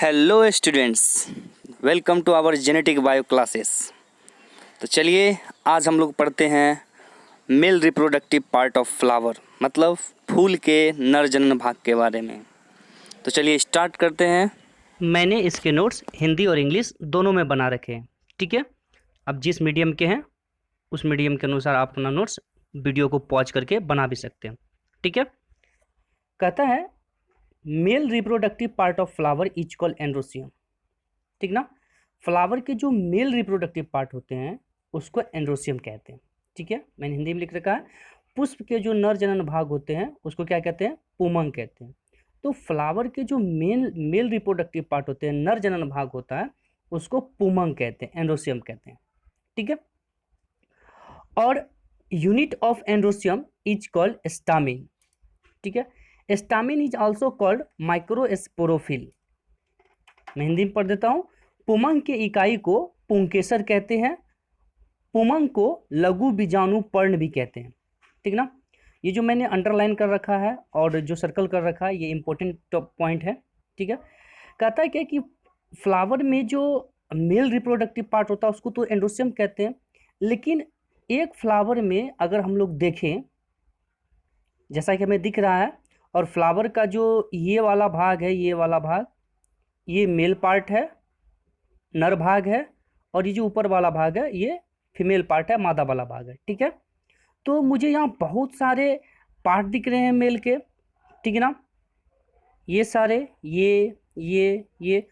Hello students, welcome to our genetic bio classes. तो चलिए आज हम लोग पढ़ते हैं male reproductive part of flower, मतलब फूल के नर जनन भाग के बारे में। तो चलिए स्टार्ट करते हैं। मैंने इसके नोट्स हिंदी और इंग्लिश दोनों में बना रखे हैं, ठीक है। अब जिस मीडियम के हैं उस मीडियम के अनुसार आप अपना नोट्स वीडियो को पॉज करके बना भी सकते हैं, ठीक है। कहता है mail reproductive part of flower is called androecium, ठीक ना। फ्लावर के जो मेल रिप्रोडक्टिव पार्ट होते हैं उसको एंड्रोसियम कहते हैं, ठीक है। मैंने हिंदी में लिख रखा है। पुष्प के जो नर जनन भाग होते हैं उसको क्या कहते हैं? पुमंग कहते हैं। तो फ्लावर के जो मेल रिप्रोडक्टिव पार्ट होते हैं, नर जनन भाग होता है, उसको पुमंग कहते हैं, एंड्रोसियम कहते हैं, ठीक है। और unit of androecium is called stamen, ठीक है। Stamen is also called microsporophyll. मैं हिंदी में पढ़ देता हूँ। पुमंग के इकाई को पुंकेसर कहते हैं। पुमंग को लघु बीजाणु पर्ण भी कहते हैं, ठीक ना। ये जो मैंने अंडरलाइन कर रखा है और जो सर्कल कर रखा है ये इंपॉर्टेंट पॉइंट है, ठीक है। कहता है क्या कि फ्लावर में जो मेल रिप्रोडक्टिव पार्ट होता है उसको तो एंड्रोसियम कहते हैं, लेकिन एक फ्लावर में अगर हम लोग देखें, जैसा कि हमें दिख रहा है, और फ्लावर का जो ये वाला भाग है, ये वाला भाग, ये मेल पार्ट है, नर भाग है, और ये जो ऊपर वाला भाग है ये फीमेल पार्ट है, मादा वाला भाग है, ठीक है। तो मुझे यहाँ बहुत सारे पार्ट दिख रहे हैं मेल के, ठीक है ना। ये सारे, ये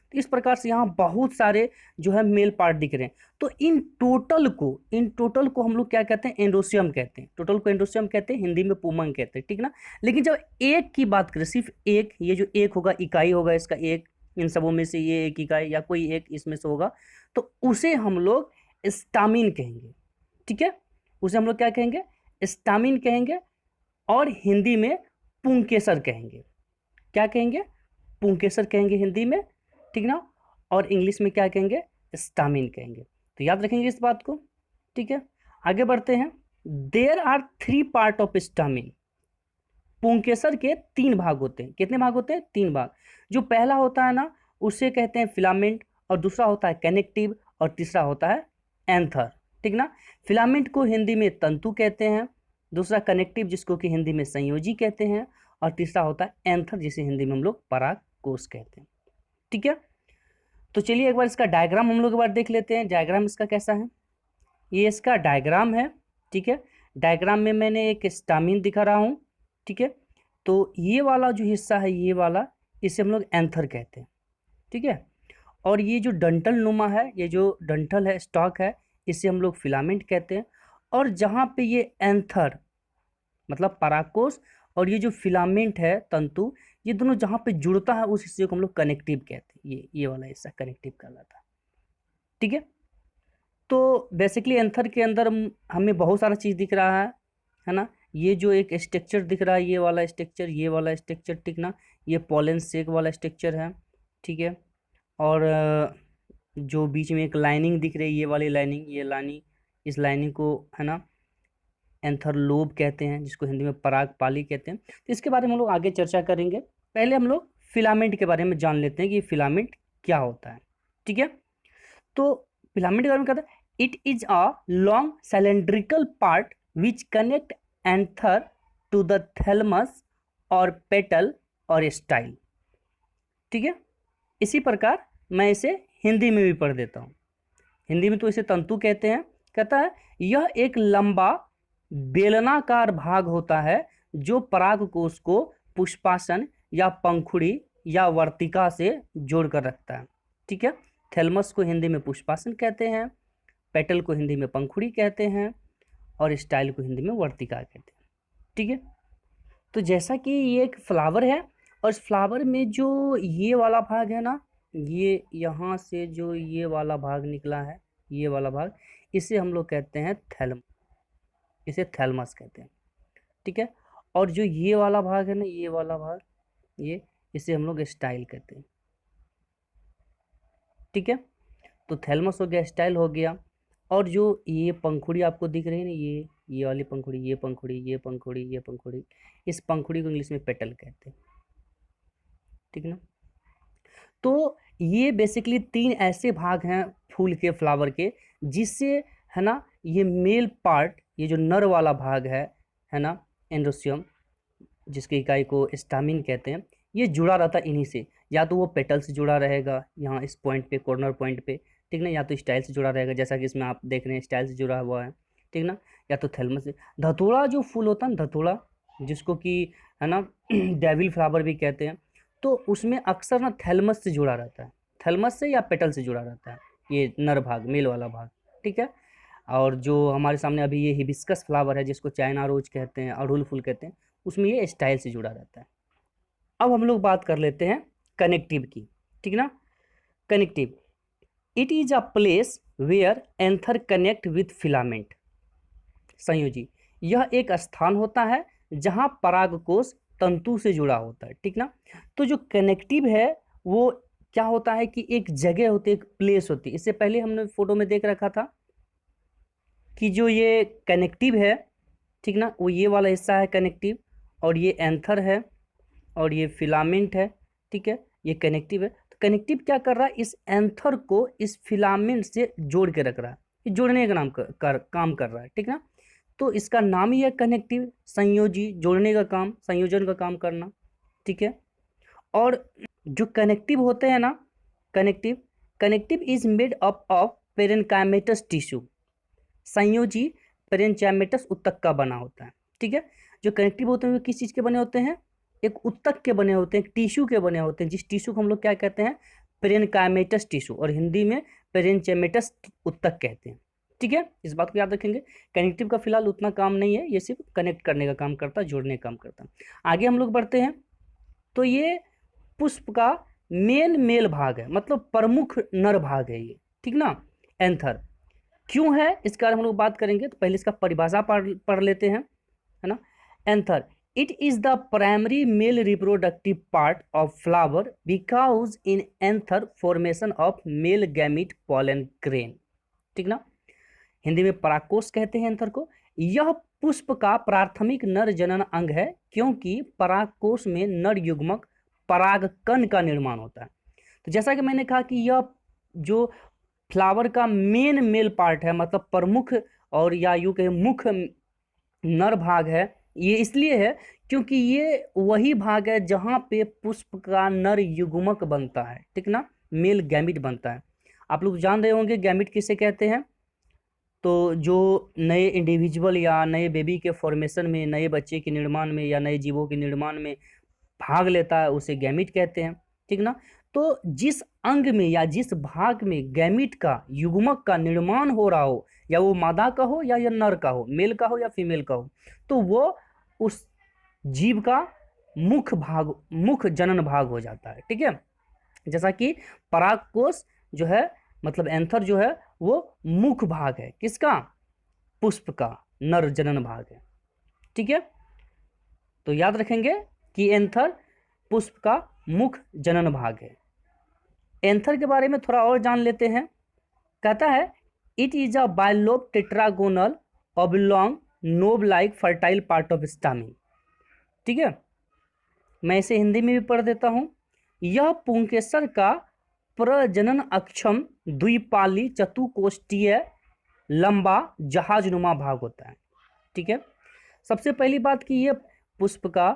तो इस प्रकार से यहाँ बहुत सारे जो है मेल पार्ट दिख रहे हैं। तो इन टोटल को हम लोग क्या कहते हैं? एंड्रोसियम कहते हैं। टोटल को एंड्रोसियम कहते हैं, हिंदी में पुमंग कहते हैं, ठीक ना। लेकिन जब एक की बात करें, सिर्फ एक, ये जो एक होगा, इकाई होगा इसका एक, इन सबों में से ये एक इकाई या कोई एक इसमें से होगा, तो उसे हम लोग स्टामिन कहेंगे, ठीक है। उसे हम लोग क्या कहेंगे? स्टामिन कहेंगे। और हिंदी में पुंकेसर कहेंगे। क्या कहेंगे? पुंकेसर कहेंगे हिंदी में, ठीक ना। और इंग्लिश में क्या कहेंगे? स्टामिन कहेंगे। तो याद रखेंगे इस बात को, ठीक है। आगे बढ़ते हैं। There are 3 part of stamen. पुंकेसर के 3 भाग होते हैं। कितने भाग होते हैं? 3 भाग। जो पहला होता है ना उसे कहते हैं फिलामेंट, और दूसरा होता है कनेक्टिव, और तीसरा होता है एंथर, ठीक ना। फिलामेंट को हिंदी में तंतु कहते हैं, दूसरा कनेक्टिव जिसको कि हिंदी में संयोजी कहते हैं, और तीसरा होता है एंथर जिसे हिंदी में हम लोग परागकोश कहते हैं, ठीक है। तो चलिए एक बार इसका डायग्राम हम लोग एक बार देख लेते हैं। डायग्राम इसका कैसा है? ये इसका डायग्राम है, ठीक है। डायग्राम में मैंने एक स्टामिन दिखा रहा हूँ, ठीक है। तो ये वाला जो हिस्सा है, ये वाला, इसे हम लोग एंथर कहते हैं, ठीक है। और ये जो डंठल नुमा है, ये जो डंठल है, स्टॉक है, इसे हम लोग फिलामेंट कहते हैं। और जहाँ पे ये एंथर मतलब परागकोश और ये जो फिलामेंट है तंतु, ये दोनों जहाँ पे जुड़ता है उस हिस्से को हम लोग कनेक्टिव कहते हैं। ये वाला हिस्सा कनेक्टिव कहलाता है, ठीक है। तो बेसिकली एंथर के अंदर हमें बहुत सारा चीज़ दिख रहा है ना। ये जो एक स्ट्रक्चर दिख रहा है, ये वाला स्ट्रक्चर, ये वाला स्ट्रक्चर, ठीक ना। ये पोलन सेक वाला स्ट्रक्चर है, ठीक है। और जो बीच में एक लाइनिंग दिख रही है, ये वाली लाइनिंग, ये लाइनिंग, इस लाइनिंग को है ना एंथरलोब कहते हैं, जिसको हिंदी में परागपाली कहते हैं। तो इसके बारे में हम लोग आगे चर्चा करेंगे। पहले हम लोग फिलामेंट के बारे में जान लेते हैं कि फिलामेंट क्या होता है, ठीक है। तो फिलामेंट के बारे में कहता है it is a long cylindrical part which connect anther to the thalamus और पेटल और स्टाइल, ठीक है। इसी प्रकार मैं इसे हिंदी में भी पढ़ देता हूँ। हिंदी में तो इसे तंतु कहते हैं। कहता है यह एक लंबा बेलनाकार भाग होता है जो परागकोश को पुष्पासन या पंखुड़ी या वर्तिका से जोड़कर रखता है, ठीक है। थैलमस को हिंदी में पुष्पासन कहते हैं, पेटल को हिंदी में पंखुड़ी कहते हैं, और स्टाइल को हिंदी में वर्तिका कहते हैं, ठीक है। तो जैसा कि ये एक फ्लावर है, और इस फ्लावर में जो ये वाला भाग है ना, ये यहाँ से जो ये वाला भाग निकला है, ये वाला भाग, इसे हम लोग कहते हैं थैलम, इसे थैलमस कहते हैं, ठीक है। और जो ये वाला भाग है ना, ये वाला भाग, ये, इसे हम लोग स्टाइल कहते हैं, ठीक है। तो थैलमस हो गया, स्टाइल हो गया। और जो ये पंखुड़ी आपको दिख रही है ना, ये वाली पंखुड़ी, ये पंखुड़ी, ये पंखुड़ी, ये पंखुड़ी, इस पंखुड़ी को इंग्लिश में पेटल कहते हैं, ठीक ना। तो ये बेसिकली 3 ऐसे भाग हैं फूल के फ्लावर के, जिससे है ना ये मेल पार्ट, ये जो नर वाला भाग है ना, एंड्रोसियम, जिसकी इकाई को स्टामिन कहते हैं, ये जुड़ा रहता है इन्हीं से। या तो वो पेटल से जुड़ा रहेगा यहाँ इस पॉइंट पे, कॉर्नर पॉइंट पे, ठीक ना, या तो स्टाइल से जुड़ा रहेगा, जैसा कि इसमें आप देख रहे हैं स्टाइल से जुड़ा हुआ है, ठीक ना, या तो थैलमस से। धतूरा जो फूल होता है ना, धतूरा, जिसको कि है ना डेविल फ्लावर भी कहते हैं, तो उसमें अक्सर ना थैलमस से जुड़ा रहता है, थैलमस से या पेटल से जुड़ा रहता है, ये नर भाग, मेल वाला भाग, ठीक है। और जो हमारे सामने अभी ये हिबिस्कस फ्लावर है, जिसको चाइना रोज कहते हैं, अड़हुल फूल कहते हैं, उसमें ये स्टाइल से जुड़ा रहता है। अब हम लोग बात कर लेते हैं कनेक्टिव की, ठीक ना। Connective, it is a place where anther connect with filament. संयोजी, यह एक स्थान होता है जहां परागकोश तंतु से जुड़ा होता है, ठीक ना। तो जो कनेक्टिव है वो क्या होता है कि एक जगह होती है, एक प्लेस होती है। इससे पहले हमने फोटो में देख रखा था कि जो ये कनेक्टिव है, ठीक ना, वो ये वाला हिस्सा है कनेक्टिव, और ये एंथर है, और ये फिलामेंट है, ठीक है, ये कनेक्टिव है। तो कनेक्टिव क्या कर रहा है, इस एंथर को इस फिलामेंट से जोड़ के रख रहा है, ये जोड़ने का काम कर रहा है, ठीक ना। तो इसका नाम ही है कनेक्टिव, संयोजी, जोड़ने का काम, संयोजन का काम करना, ठीक है। और जो कनेक्टिव होते हैं ना, connective is made up of parenchymatous tissue. संयोजी पेरेन्काइमेटस उत्तक का बना होता है, ठीक है। जो कनेक्टिव होते हैं वो किस चीज़ के बने होते हैं, एक उत्तक के बने होते हैं, एक टिश्यू के बने होते हैं, जिस टिश्यू को हम लोग क्या कहते हैं, पेरेन्काइमेटस टिश्यू, और हिंदी में पेरेन्काइमेटस उत्तक कहते हैं, ठीक है। इस बात को याद रखेंगे। कनेक्टिव का फिलहाल उतना काम नहीं है, ये सिर्फ कनेक्ट करने का काम करता है, जोड़ने का काम करता है। आगे हम लोग बढ़ते हैं। तो ये पुष्प का मेल भाग है, मतलब प्रमुख नर भाग है ये, ठीक ना। एंथर क्यों है, इसके बारे में हम लोग बात करेंगे। तो पहले इसका परिभाषा पढ़ लेते हैं, है ना। Anther, it is the primary male reproductive part of flower because in anther formation of male gamete pollen grain, ठीक ना। हिंदी में परागकोश कहते हैं एंथर को। यह पुष्प का प्राथमिक नर जनन अंग है, क्योंकि परागकोश में नर युग्मक परागकण का निर्माण होता है। तो जैसा कि मैंने कहा कि यह जो फ्लावर का मेल पार्ट है, मतलब प्रमुख, और या यूं कहे मुख्य नर भाग है, ये इसलिए है क्योंकि ये वही भाग है जहाँ पे पुष्प का नर युग्मक बनता है, ठीक ना, मेल गैमिट बनता है। आप लोग जान रहे होंगे गैमिट किसे कहते हैं। तो जो नए इंडिविजुअल या नए बेबी के फॉर्मेशन में, नए बच्चे के निर्माण में, या नए जीवों के निर्माण में भाग लेता है, उसे गैमिट कहते हैं, ठीक ना। तो जिस अंग में या जिस भाग में गैमिट का युग्मक का निर्माण हो रहा हो, या वो मादा का हो या नर का हो, मेल का हो या फीमेल का हो, तो वो उस जीव का मुख्य जनन भाग हो जाता है, ठीक है। जैसा कि परागकोश जो है, मतलब एंथर जो है, वो मुख्य भाग है किसका, पुष्प का नर जनन भाग है, ठीक है। तो याद रखेंगे कि एंथर पुष्प का मुख्य जनन भाग है। एंथर के बारे में थोड़ा और जान लेते हैं। कहता है it is a bilobe tetragonal oblong knob like fertile part of stamen, ठीक है। मैं इसे हिंदी में भी पढ़ देता हूँ। यह पुंकेसर का प्रजनन अक्षम द्विपाली चतुकोष्ठीय लंबा जहाजनुमा भाग होता है, ठीक है। सबसे पहली बात कि यह पुष्प का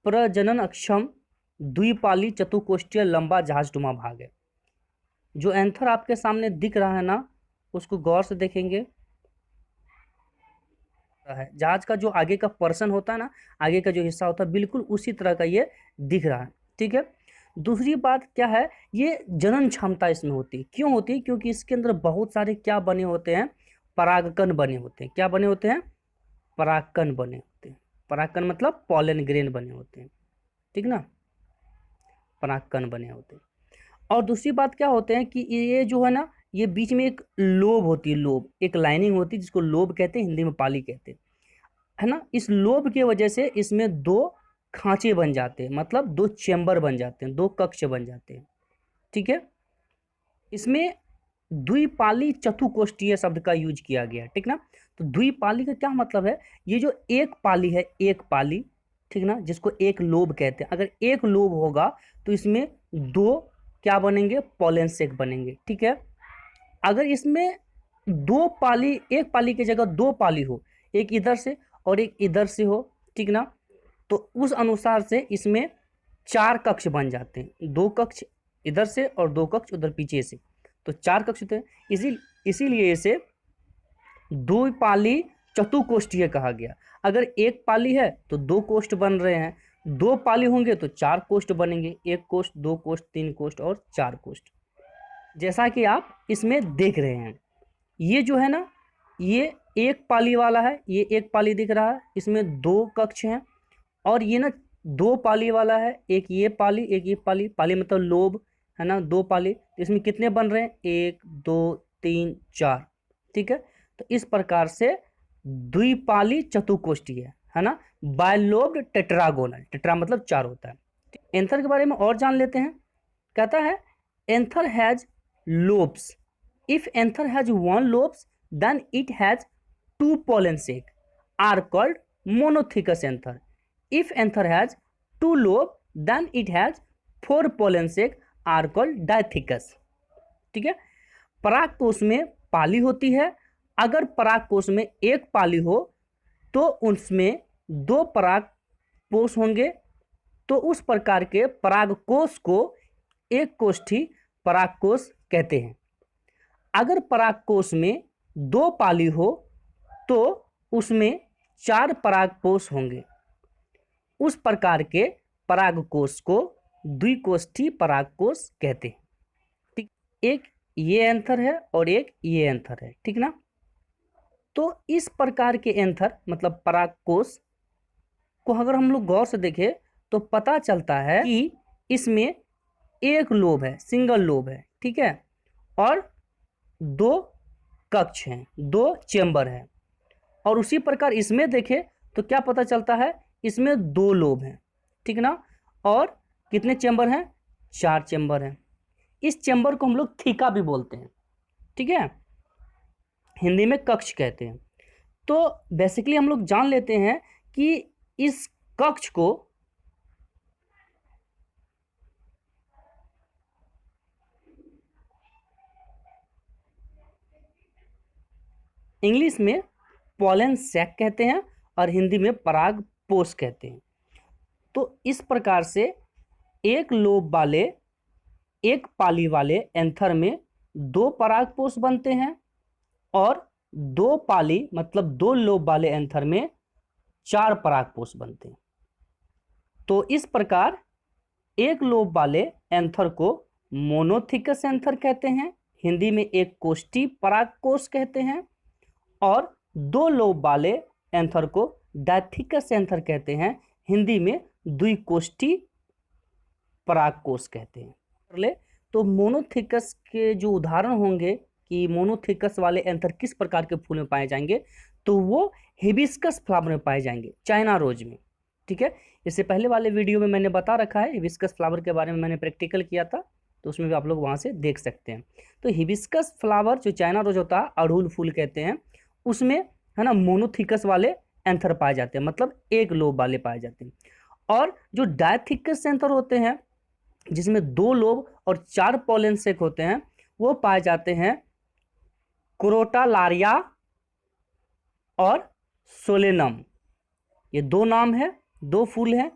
प्रजनन अक्षम द्विपाली चतुकोष्ठीय लंबा जहाजनुमा भाग है। जो एंथर आपके सामने दिख रहा है ना, उसको गौर से देखेंगे, है जहाज का जो आगे का पर्सन होता है ना, आगे का जो हिस्सा होता है, बिल्कुल उसी तरह का ये दिख रहा है, ठीक है। दूसरी बात क्या है, ये जनन क्षमता इसमें होती है। क्यों होती है, क्योंकि इसके अंदर बहुत सारे क्या बने होते हैं, परागकण बने होते हैं। क्या बने होते हैं, परागकण बने होते हैं। परागकण मतलब पॉलन ग्रेन बने होते हैं, ठीक ना, परागकण बने होते हैं। और दूसरी बात क्या होते हैं कि ये जो है ना, ये बीच में एक लोब होती है, लोब, एक लाइनिंग होती है, जिसको लोब कहते हैं, हिंदी में पाली कहते हैं, है ना। इस लोब की वजह से इसमें दो खांचे बन जाते हैं, मतलब दो चेंबर बन जाते हैं, दो कक्ष बन जाते हैं, ठीक है। इसमें द्विपाली चतुकोष्ठीय शब्द का यूज किया गया है, ठीक ना। तो द्विपाली का क्या मतलब है, ये जो एक पाली है, एक पाली, ठीक ना, जिसको एक लोब कहते हैं। अगर एक लोब होगा तो इसमें दो क्या बनेंगे, पॉलन सेक बनेंगे। ठीक है, अगर इसमें दो पाली, एक पाली की जगह दो पाली हो, एक इधर से और एक इधर से हो, ठीक ना, तो उस अनुसार से इसमें चार कक्ष बन जाते हैं, दो कक्ष इधर से और दो कक्ष उधर पीछे से, तो चार कक्ष होते हैं। इसीलिए इसे द्विपाली चतुकोष्ठीय कहा गया। अगर एक पाली है तो दो कोष्ठ बन रहे हैं, दो पाली होंगे तो चार कोष्ठ बनेंगे, एक कोष्ठ, दो कोष्ठ, तीन कोष्ठ और चार कोष्ठ। जैसा कि आप इसमें देख रहे हैं, ये जो है ना, ये एक पाली वाला है, ये एक पाली दिख रहा है, इसमें दो कक्ष हैं, और ये ना दो पाली वाला है, एक ये पाली एक ये पाली, पाली मतलब लोब है ना, दो पाली, तो इसमें कितने बन रहे हैं, एक दो तीन चार। ठीक है, तो इस प्रकार से द्विपाली चतुकोष्ठीय है ना, बायलोब्ड टेट्रागोनल, टेट्रा मतलब चार होता है। एंथर के बारे में और जान लेते हैं। कहता है anther has lobes, if anther has one lobes then it has two pollen sac are called monothecous anther. If anther has two lobe then it has four pollen sac are called dithecous. ठीक है, परागकोश में पाली होती है, अगर परागकोश में एक पाली हो तो उसमें दो परागकोश होंगे, तो उस प्रकार के परागकोश को एक कोष्ठी परागकोश कहते हैं। अगर परागकोश में दो पाली हो तो उसमें चार परागकोश होंगे, उस प्रकार के परागकोश को द्विकोष्ठी परागकोश कहते हैं। ठीक, एक ये एंथर है और एक ये एंथर है, ठीक ना। तो इस प्रकार के एंथर मतलब परागकोश को अगर हम लोग गौर से देखें तो पता चलता है कि इसमें एक लोब है, सिंगल लोब है, ठीक है, और दो कक्ष हैं, दो चेंबर हैं। और उसी प्रकार इसमें देखें तो क्या पता चलता है, इसमें दो लोब हैं, ठीक ना, और कितने चेंबर हैं, चार चेंबर हैं। इस चेंबर को हम लोग थीका भी बोलते हैं, ठीक है, हिंदी में कक्ष कहते हैं। तो बेसिकली हम लोग जान लेते हैं कि इस कक्ष को इंग्लिश में पॉलन सैक कहते हैं और हिंदी में परागपोष कहते हैं। तो इस प्रकार से एक लोब वाले, एक पाली वाले एंथर में दो परागपोष बनते हैं और दो पाली मतलब दो लोब वाले एंथर में चार परागपोष बनते हैं। तो इस प्रकार एक लोब वाले एंथर को मोनोथिकस एंथर कहते हैं, हिंदी में एक कोष्ठी परागकोश कहते हैं, और दो लोब वाले एंथर को डायथिकस एंथर कहते हैं, हिंदी में द्विकोष्ठी परागकोश कहते हैं। तो मोनोथिकस के जो उदाहरण होंगे कि मोनोथिकस वाले एंथर किस प्रकार के फूल में पाए जाएंगे, तो वो हिबिस्कस फ्लावर में पाए जाएंगे, चाइना रोज में। ठीक है, इससे पहले वाले वीडियो में मैंने बता रखा है, हिबिस्कस फ्लावर के बारे में मैंने प्रैक्टिकल किया था, तो उसमें भी आप लोग वहाँ से देख सकते हैं। तो हिबिस्कस फ्लावर जो चाइना रोज होता है, अड़हुल फूल कहते हैं, उसमें है ना मोनोथिकस वाले एंथर पाए जाते हैं, मतलब एक लोब वाले पाए जाते हैं। और जो डायथिकस एंथर होते हैं जिसमें दो लोब और चार पॉलन सेक होते हैं, वो पाए जाते हैं क्रोटालारिया और सोलेनम। ये दो नाम है, दो फूल हैं,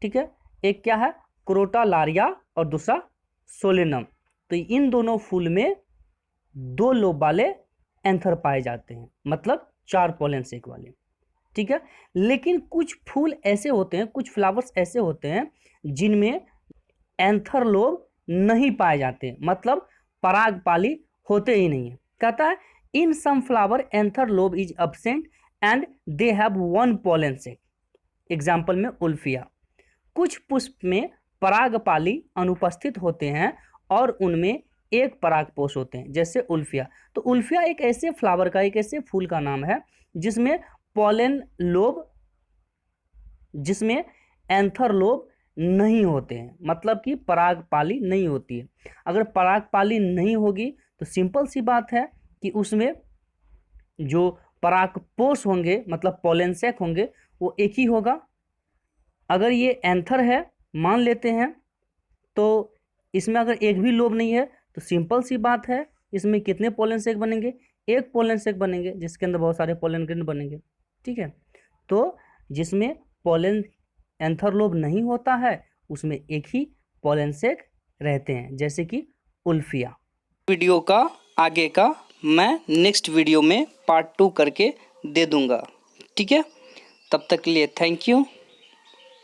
ठीक है, एक क्या है क्रोटालारिया और दूसरा सोलेनम। तो इन दोनों फूल में दो लोब वाले एंथर पाए जाते हैं, मतलब चार पॉलन सेक वाले, ठीक है। लेकिन कुछ फूल ऐसे होते हैं, कुछ फ्लावर्स ऐसे होते हैं जिनमें एंथर लोब नहीं पाए जाते, मतलब परागपाली होते ही नहीं है। कहता है in some flower anther lobe is absent and they have one pollen sac, example में उल्फिया। कुछ पुष्प में परागपाली अनुपस्थित होते हैं और उनमें एक परागपोष होते हैं, जैसे उल्फिया। तो उल्फिया एक ऐसे फ्लावर का, एक ऐसे फूल का नाम है जिसमें पॉलन लोब, जिसमें एंथर लोब नहीं होते हैं, मतलब कि परागपाली नहीं होती है। अगर परागपाली नहीं होगी तो सिंपल सी बात है कि उसमें जो परागपोष होंगे मतलब पॉलन सैक होंगे वो एक ही होगा। अगर ये एंथर है मान लेते हैं, तो इसमें अगर एक भी लोब नहीं है तो सिंपल सी बात है, इसमें कितने पोलन सेक बनेंगे, एक पोलन सेक बनेंगे, जिसके अंदर बहुत सारे पोलन ग्रेन बनेंगे। ठीक है, तो जिसमें पोलन एंथर लोब नहीं होता है उसमें एक ही पोलन सेक रहते हैं, जैसे कि उल्फिया। वीडियो का आगे का मैं नेक्स्ट वीडियो में पार्ट 2 करके दे दूंगा। ठीक है, तब तक के लिए थैंक यू।